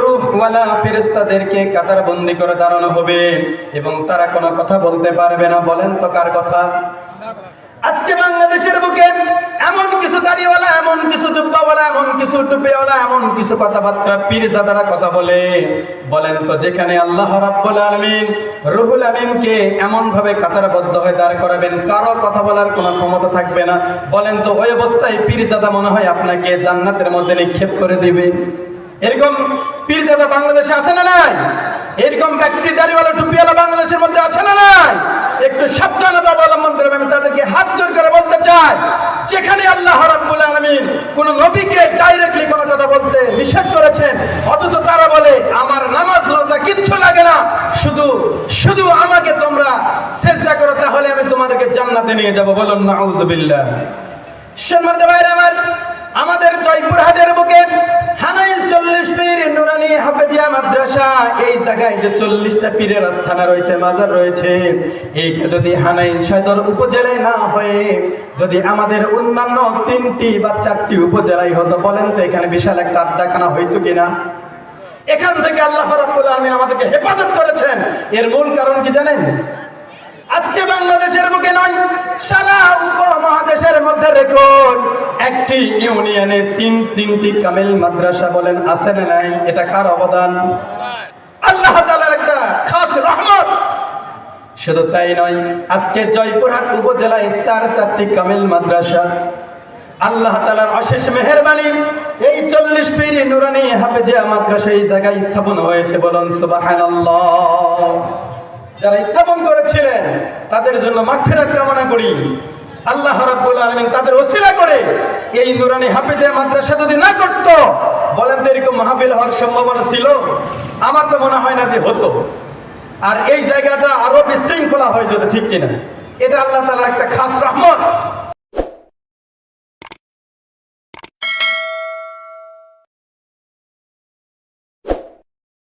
রূহওয়ালা ফেরেশতাদেরকে কাতারবন্দি করে দাঁড়ানো হবে এবং তারা কোনো কথা বলতে পারবে না। বলেন তো কার কথা? আজকে বাংলাদেশের বুকে এমন কিছু দাড়িওয়ালা, এমন কিছু জুব্বাওয়ালা, এমন কিছু টুপিওয়ালা, এমন কিছু কথাবার্তা পীরজাদারা কথা বলে। বলেন তো যেখানে আল্লাহ রাব্বুল আলামিন রুহুল আমিনকে এমন ভাবে কাতারবদ্ধ হয়ে দাঁড় করাবেন, কারো কথা বলার কোনো ক্ষমতা থাকবে না। বলেন তো ওই অবস্থায় পীরজাদা মনে হয় আপনাকে জান্নাতের মধ্যে নিক্ষেপ করে দিবে? এরকম পীরজাদা বাংলাদেশে আছে না নাই? এরকম ব্যক্তি দাড়িওয়ালা টুপিওয়ালা বাংলাদেশের মধ্যে আছে না নাই? একটু সাবধানতা অবলম্বন করবে। আমি তাদেরকে হাত জোর করে বলতে চাই, যেখানে আল্লাহ রাব্বুল আলামিন কোন নবীকে ডাইরেক্টলি কোনো কথা বলতে নিষেধ করেছেন, অথচ তারা বলে আমার নামাজ রোজা কিচ্ছু লাগে না, শুধু শুধু আমাকে তোমরা সিজদা করো তাহলে আমি তোমাদেরকে জান্নাতে নিয়ে যাব। বলুন নাউজুবিল্লাহ। সম্মানিত ভাইরা আমার, আমাদের জয়পুরহাটের বুকে হানাইল 40 পীর নুরানি হাফেজিয়া মাদ্রাসা, এই জায়গায় যে 40টা পীরের আস্থানা রয়েছে, মাজার রয়েছে, এইটা যদি হানাইল সদর উপজেলায় না হয়ে যদি আমাদের অন্যান্য 3টি বা 4টি উপজেলায় হতো, বলেন তো এখানে বিশাল একটা আড্ডাখানা হইতো কিনা? এখান থেকে আল্লাহ রাব্বুল আলামিন আমাদেরকে হেফাজত করেছেন। এর মূল কারণ কি জানেন? আজকে বাংলাদেশের বুকে নয়, সারা উপমহাদেশের মধ্যে রেকর্ড একটি ইউনিয়নে তিনটি কামিল মাদ্রাসা। বলেন আছে না নাই? এটা কার অবদান? আল্লাহ তাআলার একটা খাস রহমত। শুধু তাই নয়, আজকে জয়পুরহাট উপজেলায় 4টি কামিল মাদ্রাসা। আল্লাহ তাআলার অশেষ মেহেরবানি, এই 40 পীর নুরানি হাফেজিয়া মাদ্রাসা এই জায়গায় স্থাপন হয়েছে। বলুন সুবহানাল্লাহ। যারা স্থাপন করেছিলেন তাদের জন্য মাগফিরাত কামনা করি। আল্লাহ রাব্বুল আলামিন তাদের ওসিলা করে এই নুরানি হাফেজিয়া মাদ্রাসা যদি না করত, বলেন তো এরকম মাহফিল হওয়ার সম্ভাবনা ছিল? আমার তো মনে হয় না যে হতো। আর এই জায়গাটা আরো বিশৃঙ্খলা হয়ে যেত, ঠিক কিনা? এটা আল্লাহ তাআলার একটা খাস রহমত।